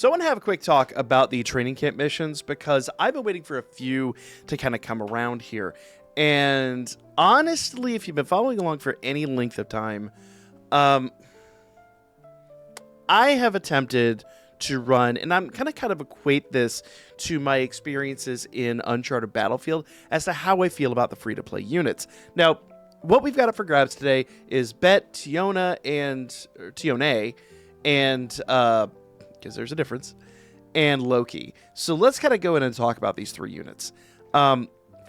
So I want to have a quick talk about the training camp missions because I've been waiting for a few to kind of come around here. And honestly, if you've been following along for any length of time, I have attempted to run, and I'm kind of equate this to my experiences in Uncharted Battlefield as to how I feel about the free-to-play units. Now, what we've got up for grabs today is Bete, Tione, and because there's a difference, and Loki. So let's kind of go in and talk about these three units.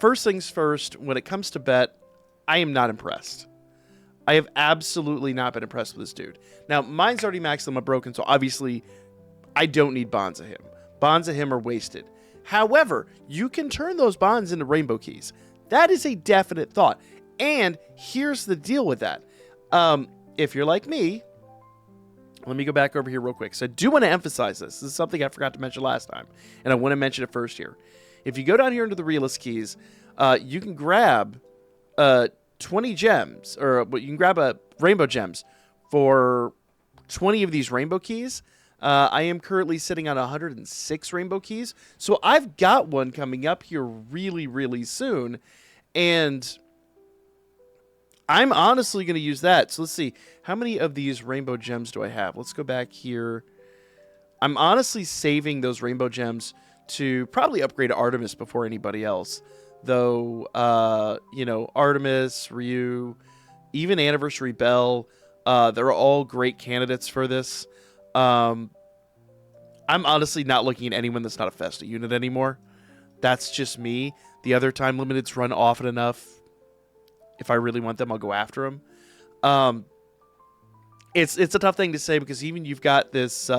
First things first, when it comes to Bete, I am not impressed. I have absolutely not been impressed with this dude. Now, mine's already maxed limit broken, so obviously I don't need bonds of him. Bonds of him are wasted. However, you can turn those bonds into rainbow keys. That is a definite thought. And here's the deal with that. If you're like me, let me go back over here real quick. So I do want to emphasize this. This is something I forgot to mention last time, and I want to mention it first here. If you go down here into the realist keys, you can grab 20 gems, or you can grab rainbow gems for 20 of these rainbow keys. I am currently sitting on 106 rainbow keys, so I've got one coming up here really, really soon, and I'm honestly going to use that. So let's see. How many of these rainbow gems do I have? Let's go back here. I'm honestly saving those rainbow gems to probably upgrade Artemis before anybody else. Though, Artemis, Ryu, even Anniversary Bell, they're all great candidates for this. I'm honestly not looking at anyone that's not a Festa unit anymore. That's just me. The other time limiteds run often enough. If I really want them, I'll go after them. It's a tough thing to say because even you've got this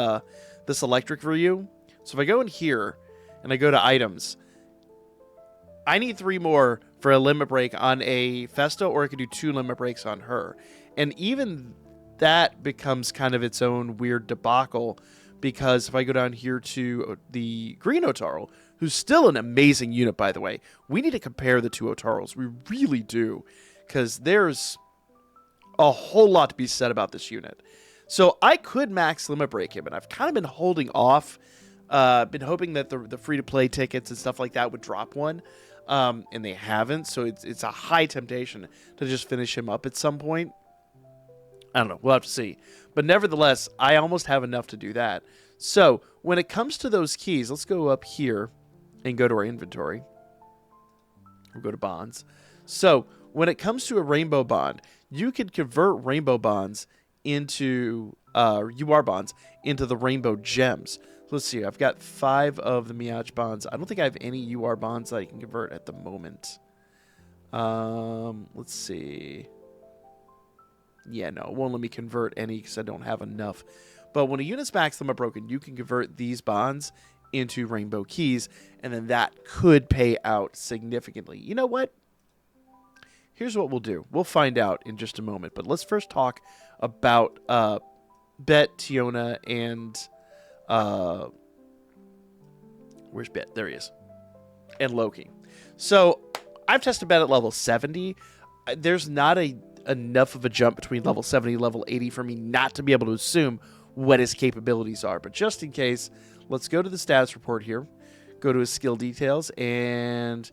electric Ryu. So if I go in here and I go to items, I need 3 more for a limit break on a Festa, or I could do 2 limit breaks on her. And even that becomes kind of its own weird debacle because if I go down here to the green Otaro, who's still an amazing unit, by the way, we need to compare the two Otaros. We really do, because there's a whole lot to be said about this unit. So I could max limit break him, and I've kind of been holding off, been hoping that the free-to-play tickets and stuff like that would drop one, and they haven't, so it's a high temptation to just finish him up at some point. I don't know. We'll have to see. But nevertheless, I almost have enough to do that. So when it comes to those keys, let's go up here and go to our inventory. We'll go to bonds. So when it comes to a rainbow bond, you can convert rainbow bonds into UR bonds into the rainbow gems. Let's see. I've got 5 of the Miach bonds. I don't think I have any UR bonds that I can convert at the moment. Let's see. Yeah, no, it won't let me convert any because I don't have enough. But when a unit's max limit broken, you can convert these bonds into rainbow keys, and then that could pay out significantly. You know what? Here's what we'll do. We'll find out in just a moment. But let's first talk about Bete, Tione, and where's Bete? There he is. And Loki. So I've tested Bete at level 70. There's not enough of a jump between level 70 and level 80 for me not to be able to assume what his capabilities are. But just in case, let's go to the status report here, go to his skill details, and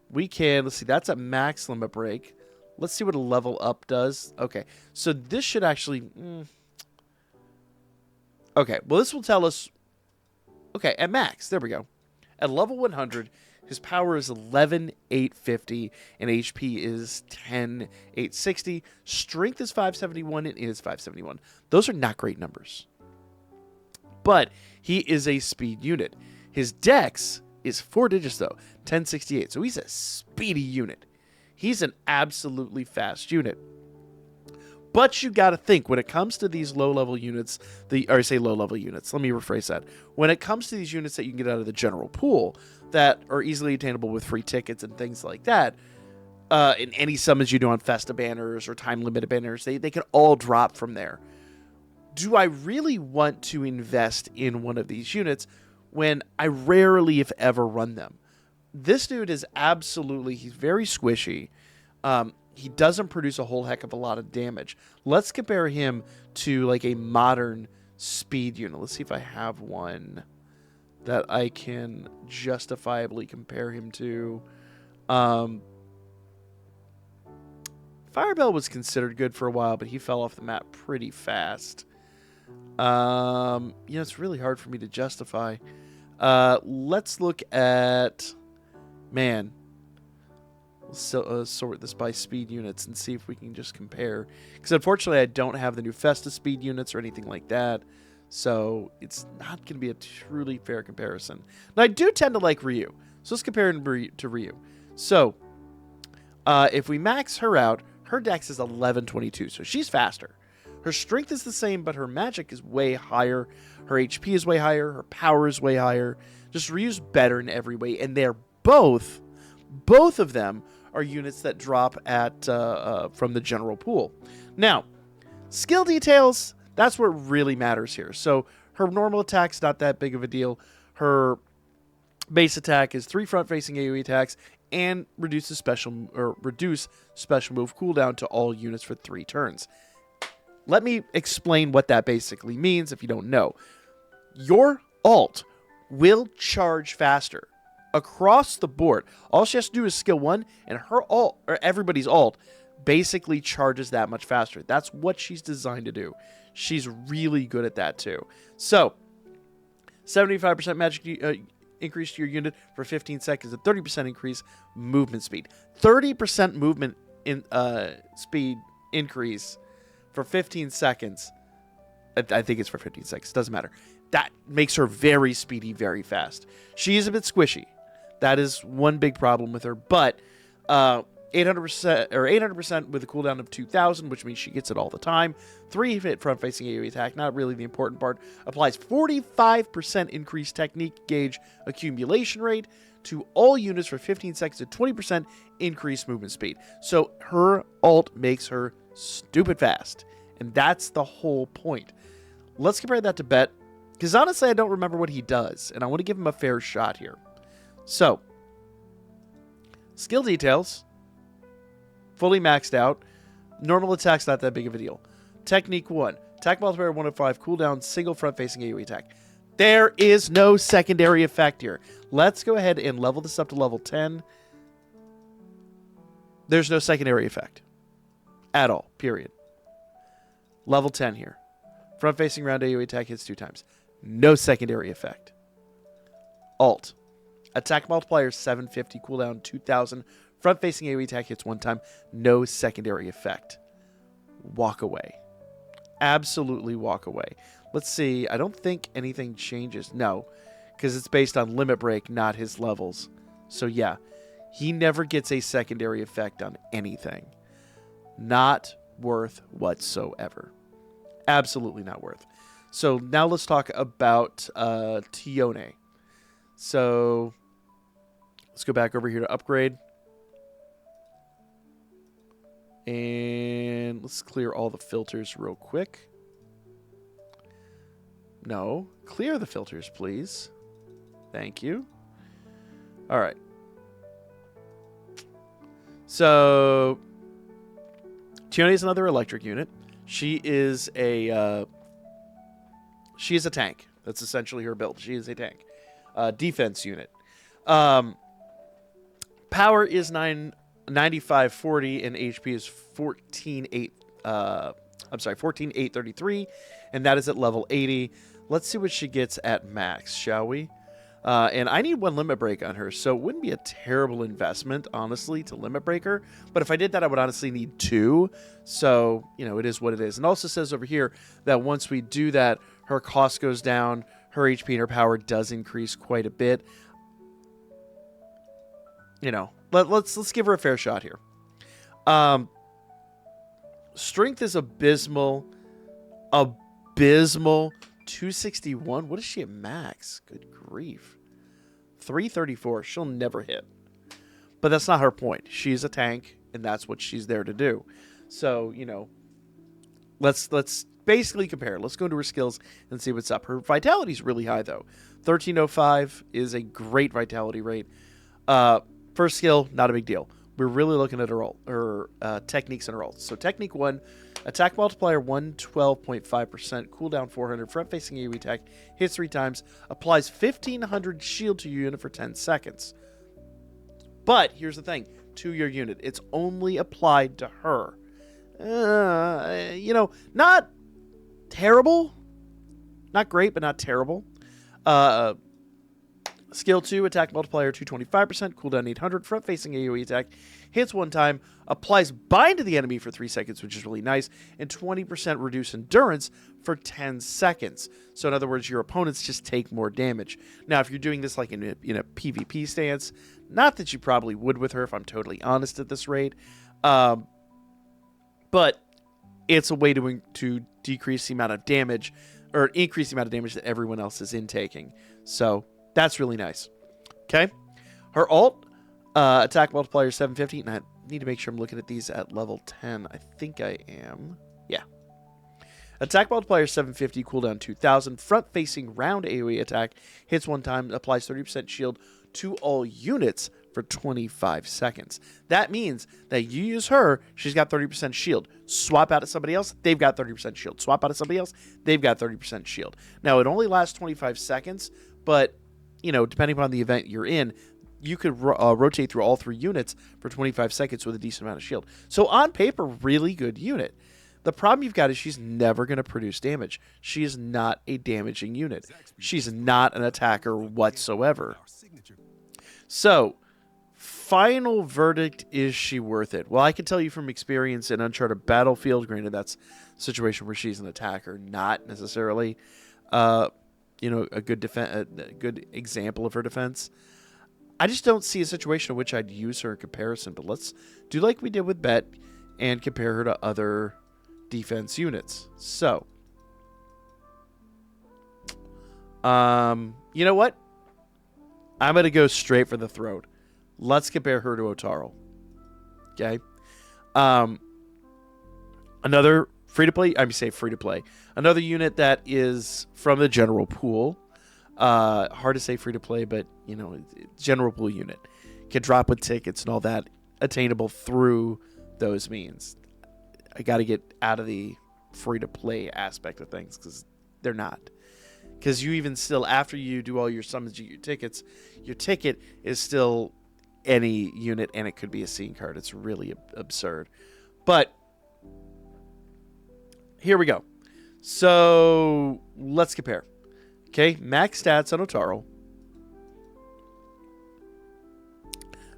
we can, let's see, that's a max limit break. Let's see what a level up does. Okay, so this should actually, okay, well, this will tell us, okay, at max, there we go. At level 100, his power is 11,850, and HP is 10,860. Strength is 571, and it is 571. Those are not great numbers. But he is a speed unit. His dex is 4 digits, though, 1068. So he's a speedy unit. He's an absolutely fast unit. But you got to think, when it comes to these low-level units, low-level units, let me rephrase that. When it comes to these units that you can get out of the general pool that are easily attainable with free tickets and things like that, in any summons you do on Festa banners or time-limited banners, they can all drop from there. Do I really want to invest in one of these units when I rarely, if ever, run them? This dude is absolutely, he's very squishy. He doesn't produce a whole heck of a lot of damage. Let's compare him to like a modern speed unit. Let's see if I have one that I can justifiably compare him to. Firebell was considered good for a while, but he fell off the map pretty fast. It's really hard for me to justify. Let's look at... Man. We'll sort this by speed units and see if we can just compare. Because unfortunately, I don't have the new Festa speed units or anything like that. So it's not going to be a truly fair comparison. Now, I do tend to like Ryu. So let's compare him to Ryu. So, if we max her out, her dex is 1122. So she's faster. Her strength is the same, but her magic is way higher. Her HP is way higher. Her power is way higher. Just Ryu's better in every way. And they're both of them are units that drop at from the general pool. Now, skill details, that's what really matters here. So her normal attack's not that big of a deal. Her base attack is 3 front-facing AoE attacks and reduce special move cooldown to all units for 3 turns. Let me explain what that basically means if you don't know. Your alt will charge faster across the board. All she has to do is skill 1, and her alt, or everybody's alt, basically charges that much faster. That's what she's designed to do. She's really good at that too. So, 75% magic increase to your unit for 15 seconds, a 30% increase movement speed. 30% movement in speed increase for 15 seconds. I think it's for 15 seconds. Doesn't matter. That makes her very speedy, very fast. She is a bit squishy. That is one big problem with her. But 800% with a cooldown of 2,000, which means she gets it all the time. 3 hit front-facing AoE attack, not really the important part. Applies 45% increased technique gauge accumulation rate to all units for 15 seconds at 20% increased movement speed. So her alt makes her stupid fast. And that's the whole point. Let's compare that to Bet. Because honestly, I don't remember what he does. And I want to give him a fair shot here. So, skill details. Fully maxed out. Normal attack's not that big of a deal. Technique 1. Attack multiplier 1 of 5. Cooldown. Single front-facing AoE attack. There is no secondary effect here. Let's go ahead and level this up to level 10. There's no secondary effect. At all. Period. Level 10 here. Front-facing round AoE attack hits 2 times. No secondary effect. Alt. Attack multiplier 750. Cooldown 2,000. Front-facing AoE attack hits 1 time. No secondary effect. Walk away. Absolutely walk away. Let's see. I don't think anything changes. No. Because it's based on limit break, not his levels. So yeah. He never gets a secondary effect on anything. Not worth whatsoever. Absolutely not worth. So now let's talk about Tione. So let's go back over here to upgrade. And let's clear all the filters real quick. No. Clear the filters, please. Thank you. All right. So Tione is another electric unit. She is a tank. That's essentially her build. She is a tank. Defense unit. Power is 9540 and HP is 14,833, and that is at level 80. Let's see what she gets at max, shall we? And I need 1 limit break on her, so it wouldn't be a terrible investment, honestly, to limit break her. But if I did that, I would honestly need 2. So, it is what it is. And also says over here that once we do that, her cost goes down, her HP and her power does increase quite a bit. Let's give her a fair shot here. Strength is abysmal. 261. What is she at max? Good grief. 334. She'll never hit. But that's not her point. She's a tank, and that's what she's there to do. So, let's basically compare. Let's go into her skills and see what's up. Her vitality is really high, though. 1305 is a great vitality rate. First skill, not a big deal. We're really looking at her techniques and her ults. So technique 1, Attack multiplier 112.5%, cooldown 400, front facing AoE attack, hits 3 times, applies 1500 shield to your unit for 10 seconds. But here's the thing, to your unit, it's only applied to her. Not terrible. Not great, but not terrible. Skill 2, attack multiplier 225%, cooldown 800, front facing AoE attack, hits 1 time, applies bind to the enemy for 3 seconds, which is really nice, and 20% reduce endurance for 10 seconds. So in other words, your opponents just take more damage. Now, if you're doing this like in a PvP stance, not that you probably would with her if I'm totally honest at this rate, but it's a way to decrease the amount of damage, or increase the amount of damage that everyone else is intaking. So that's really nice. Okay. Her ult, attack multiplier 750. And I need to make sure I'm looking at these at level 10. I think I am. Yeah. Attack multiplier 750, cooldown 2000. Front facing round AoE attack. Hits 1 time, applies 30% shield to all units for 25 seconds. That means that you use her, she's got 30% shield. Swap out to somebody else, they've got 30% shield. Swap out to somebody else, they've got 30% shield. Now, it only lasts 25 seconds, but depending upon the event you're in, you could rotate through all 3 units for 25 seconds with a decent amount of shield. So on paper, really good unit. The problem you've got is she's never going to produce damage. She is not a damaging unit. She's not an attacker whatsoever. So, final verdict, is she worth it? Well, I can tell you from experience in Uncharted Battlefield, granted that's a situation where she's an attacker, not necessarily a good example of her defense. I just don't see a situation in which I'd use her in comparison, but let's do like we did with Bet and compare her to other defense units. So, you know what? I'm going to go straight for the throat. Let's compare her to Otaro. Okay? Another free-to-play, free-to-play. Another unit that is from the general pool. Hard to say free-to-play, but, general pool unit. Can drop with tickets and all that, attainable through those means. I got to get out of the free-to-play aspect of things, because they're not. Because you even still, after you do all your summons, your tickets, your ticket is still any unit, and it could be a scene card. It's really absurd. But here we go. So let's compare. Okay, max stats on Otaro.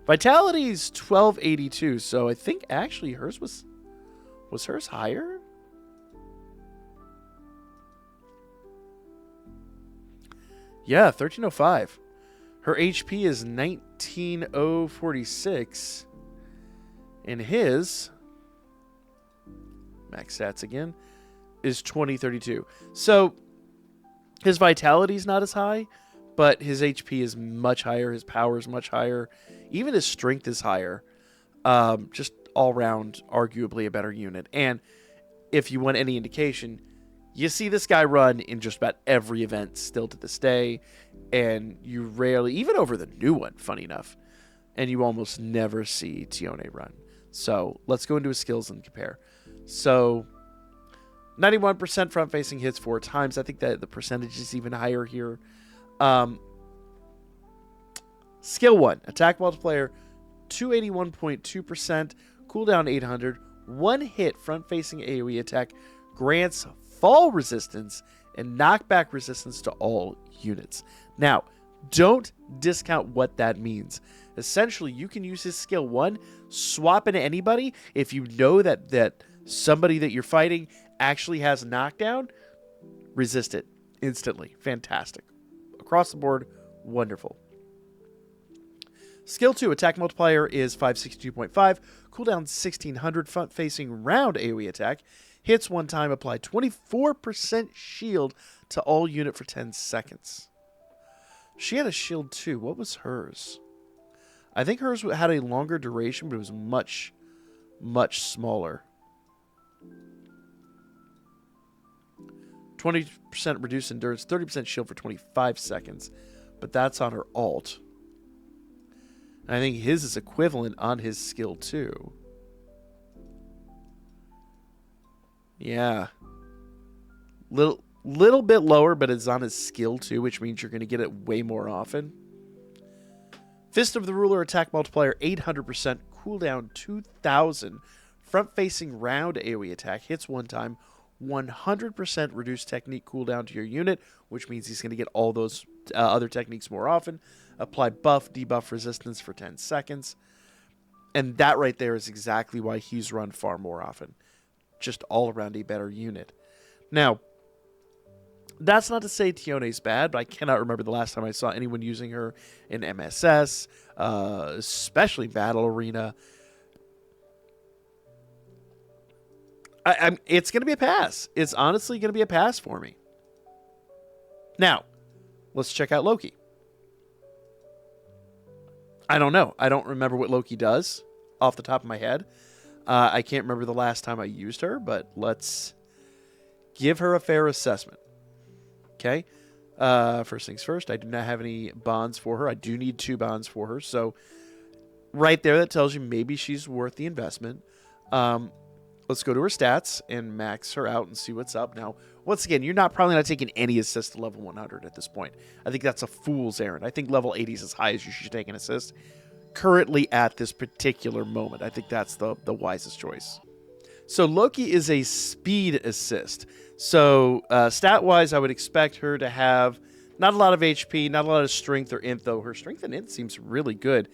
Vitality's 1282, so I think actually hers was hers higher? Yeah, 1305. Her HP is 19046. And his max stats again is 2032. So his vitality is not as high, but his HP is much higher. His power is much higher. Even his strength is higher. Just all around, arguably a better unit. And if you want any indication, you see this guy run in just about every event still to this day, and you rarely, even over the new one, funny enough, and you almost never see Tione run. So let's go into his skills and compare. So 91% front facing hits 4 times. I think that the percentage is even higher here. Skill 1, attack multiplier 281.2%, cooldown 800, 1 hit front facing AoE attack, grants fall resistance and knockback resistance to all units. Now, don't discount what that means. Essentially, you can use his skill 1, swap into anybody. If you know that somebody that you're fighting actually has knockdown, resist it instantly. Fantastic. Across the board, wonderful. Skill 2, attack multiplier is 562.5, cooldown 1600, front facing round AoE attack. Hits 1 time, apply 24% shield to all unit for 10 seconds. She had a shield too. What was hers? I think hers had a longer duration, but it was much, much smaller. 20% reduced endurance, 30% shield for 25 seconds. But that's on her ult. And I think his is equivalent on his skill too. Yeah. Little bit lower, but it's on his skill too, which means you're going to get it way more often. Fist of the Ruler, attack multiplier 800%, cooldown 2000. Front facing round AoE attack hits one time, 100% reduced technique cooldown to your unit, which means he's going to get all those other techniques more often. Apply buff, debuff resistance for 10 seconds. And that right there is exactly why he's run far more often. Just all around a better unit. Now, that's not to say Tione's bad, but I cannot remember the last time I saw anyone using her in MSS, especially Battle Arena. It's going to be a pass. It's honestly going to be a pass for me. Now, let's check out Loki. I don't know. I don't remember what Loki does off the top of my head. I can't remember the last time I used her, but let's give her a fair assessment. Okay. First things first, I do not have any bonds for her. I do need 2 bonds for her. So right there, that tells you maybe she's worth the investment. Let's go to her stats and max her out and see what's up. Now, once again, you're probably not taking any assist to level 100 at this point. I think that's a fool's errand. I think level 80 is as high as you should take an assist. Currently at this particular moment, I think that's the wisest choice. So Loki is a speed assist. So stat-wise, I would expect her to have not a lot of HP, not a lot of strength or int, though her strength and int seems really good.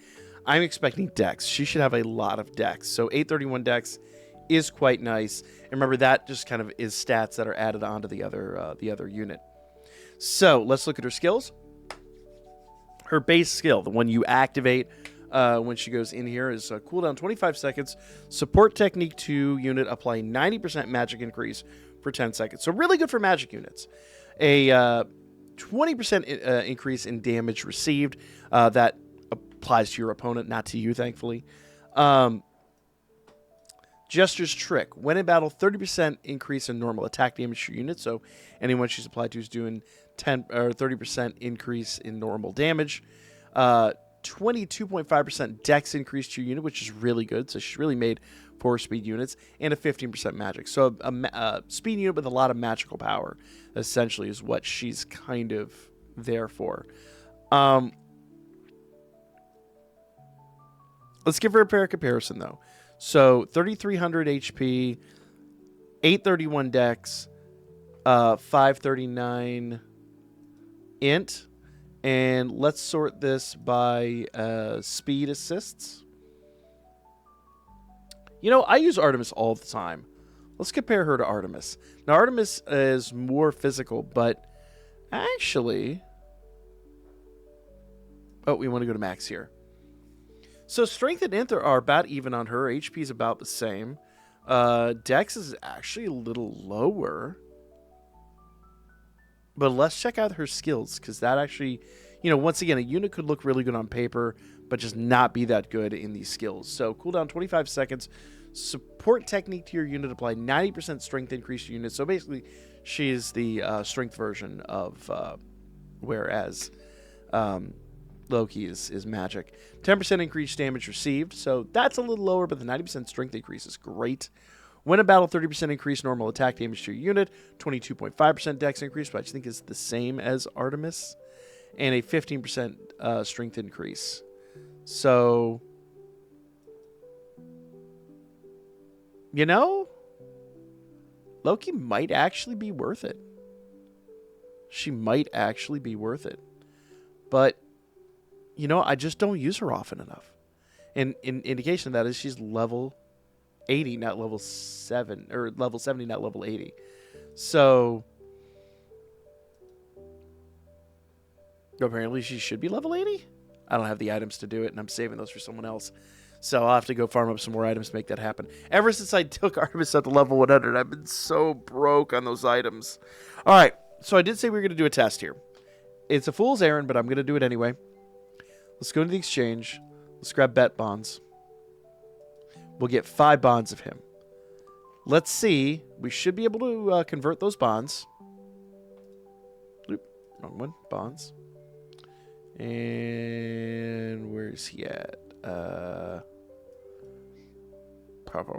I'm expecting dex. She should have a lot of dex. So 831 dex is quite nice. And remember, that just kind of is stats that are added onto the other unit. So let's look at her skills. Her base skill, the one you activate when she goes in here, is cooldown 25 seconds. Support technique to unit, apply 90% magic increase for 10 seconds. So really good for magic units. A 20% increase in damage received. That applies to your opponent, not to you, thankfully. Jester's Trick. When in battle, 30% increase in normal attack damage to your unit. So anyone she's applied to is doing 10 or 30% increase in normal damage. 22.5% dex increase to your unit, which is really good. So she's really made for speed units. And a 15% magic. So a speed unit with a lot of magical power, essentially, is what she's kind of there for. Let's give her a fair comparison, though. So 3,300 HP, 831 dex, 539 int, and let's sort this by speed assists. You know, I use Artemis all the time. Let's compare her to Artemis. Now, Artemis is more physical, but actually... Oh, we want to go to max here. So strength and int are about even on her. HP is about the same. Dex is actually a little lower. But let's check out her skills, because that actually, you know, once again, a unit could look really good on paper, but just not be that good in these skills. So cooldown 25 seconds. Support technique to your unit, apply 90% strength increase to your unit. So basically, she's the strength version of whereas Loki is magic. 10% increased damage received, so that's a little lower, but the 90% strength increase is great. When in battle, 30% increased normal attack damage to your unit, 22.5% dex increase, which I think is the same as Artemis, and a 15% strength increase. So, you know, Loki might actually be worth it. She might actually be worth it. But you know, I just don't use her often enough. And in indication of that is she's level 80, not level 7, or level 70, not level 80. So apparently she should be level 80. I don't have the items to do it, and I'm saving those for someone else. So I'll have to go farm up some more items to make that happen. Ever since I took Artemis up to level 100, I've been so broke on those items. All right, so I did say we were going to do a test here. It's a fool's errand, but I'm going to do it anyway. Let's go to the exchange. Let's grab bet bonds. We'll get 5 bonds of him. Let's see. We should be able to convert those bonds. Oop, wrong one. Bonds. And where's he at?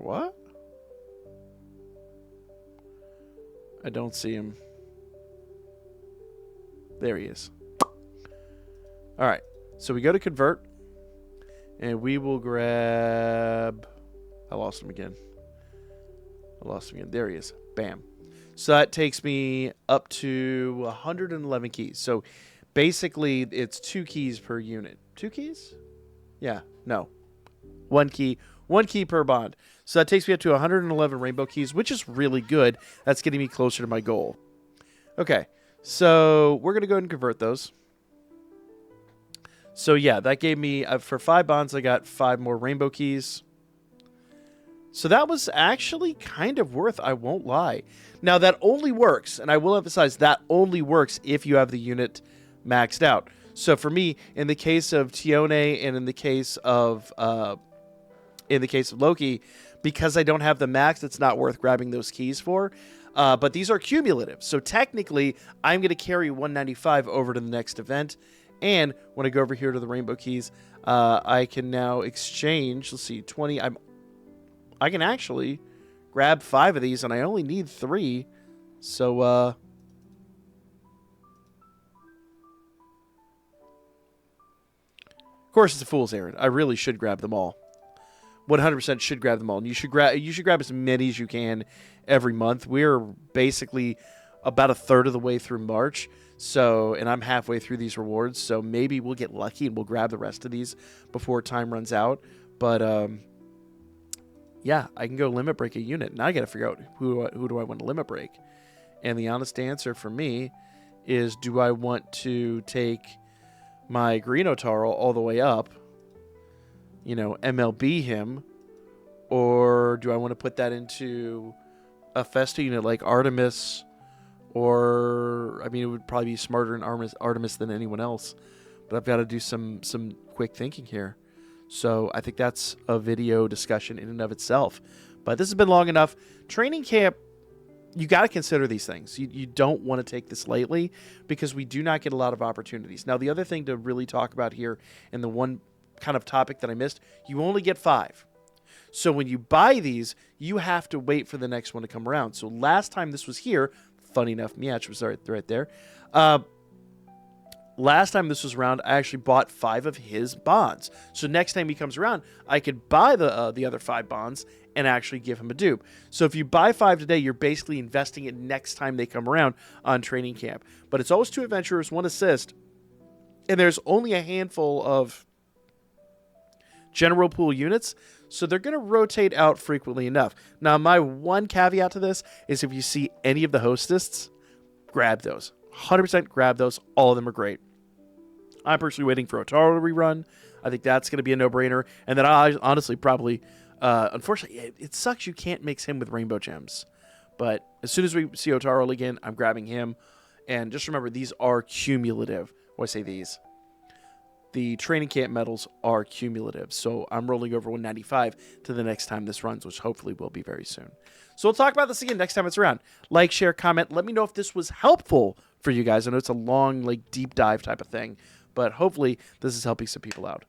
What? I don't see him. There he is. All right. So we go to convert. And we will grab... I lost him again. There he is. Bam. So that takes me up to 111 keys. So basically, it's 2 keys per unit. 2 keys? Yeah. No. 1 key. 1 key per bond. So that takes me up to 111 rainbow keys, which is really good. That's getting me closer to my goal. Okay. So we're going to go ahead and convert those. So yeah, that gave me, for 5 bonds, I got 5 more rainbow keys. So that was actually kind of worth, I won't lie. Now that only works, and I will emphasize that only works if you have the unit maxed out. So for me, in the case of Tione and in the case of Loki, because I don't have the max, it's not worth grabbing those keys for. But these are cumulative. So technically, I'm going to carry 195 over to the next event. And when I go over here to the rainbow keys, I can now exchange. Let's see, 20. I can actually grab 5 of these, and I only need 3. So, of course, it's a fool's errand. I really should grab them all. 100% should grab them all. And you should grab as many as you can every month. We're basically about a third of the way through March. So, and I'm halfway through these rewards, so maybe we'll get lucky and we'll grab the rest of these before time runs out. But yeah, I can go limit break a unit. Now I got to figure out who do I want to limit break. And the honest answer for me is, do I want to take my green Otaro all the way up, you know, MLB him, or do I want to put that into a Festa unit like Artemis? Or, I mean, it would probably be smarter in Artemis than anyone else. But I've got to do some quick thinking here. So I think that's a video discussion in and of itself. But this has been long enough. Training camp, you got to consider these things. You don't want to take this lightly because we do not get a lot of opportunities. Now, the other thing to really talk about here, and the one kind of topic that I missed, you only get 5. So when you buy these, you have to wait for the next one to come around. So last time this was here... Funny enough, Miach was right there. Last time this was around, I actually bought 5 of his bonds. So next time he comes around, I could buy the other 5 bonds and actually give him a dupe. So if you buy 5 today, you're basically investing it next time they come around on training camp. But it's always 2 adventurers, 1 assist, and there's only a handful of general pool units. So they're going to rotate out frequently enough. Now, my one caveat to this is if you see any of the hostesses, grab those. 100% grab those. All of them are great. I'm personally waiting for Otaro to rerun. I think that's going to be a no-brainer. And then I honestly probably, unfortunately, it sucks you can't mix him with Rainbow Gems. But as soon as we see Otaro again, I'm grabbing him. And just remember, these are cumulative. When I say these, the training camp medals are cumulative. So I'm rolling over 195 to the next time this runs, which hopefully will be very soon. So we'll talk about this again next time it's around. Like, share, comment. Let me know if this was helpful for you guys. I know it's a long, like, deep dive type of thing, but hopefully this is helping some people out.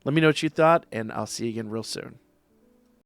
Let me know what you thought, and I'll see you again real soon.